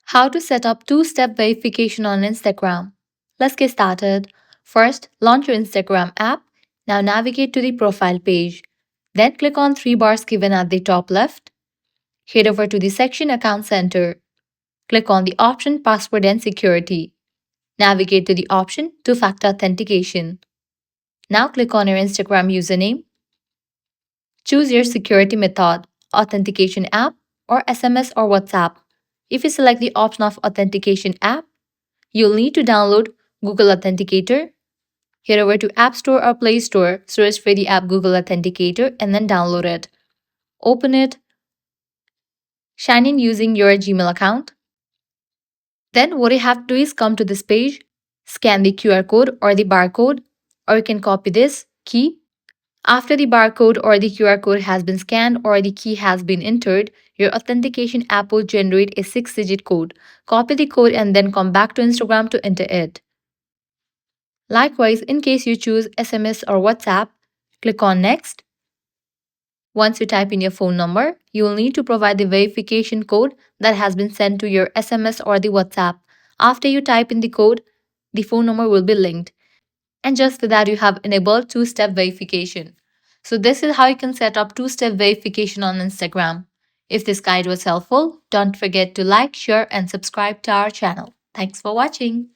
How to set up two-step verification on Instagram. Let's get started. First, launch your Instagram app. Now navigate to the profile page. Then click on three bars given at the top left. Head over to the section Account Center. Click on the option Password and Security. Navigate to the option Two-Factor Authentication. Now click on your Instagram username. Choose your security method, authentication app, or SMS or WhatsApp. If you select the option of authentication app, you'll need to download Google Authenticator. Head over to App Store or Play Store, search for the app Google Authenticator, and then download it. Open it, sign in using your Gmail account. Then what you have to do is come to this page, scan the QR code or the barcode, or you can copy this key. After the barcode or the QR code has been scanned or the key has been entered, your authentication app will generate a 6-digit code. Copy the code and then come back to Instagram to enter it. Likewise, in case you choose SMS or WhatsApp, click on Next. Once you type in your phone number, you will need to provide the verification code that has been sent to your SMS or the WhatsApp. After you type in the code, the phone number will be linked. And just for that, you have enabled two-step verification. So this is how you can set up two-step verification on Instagram. If this guide was helpful, don't forget to like, share, and subscribe to our channel. Thanks for watching.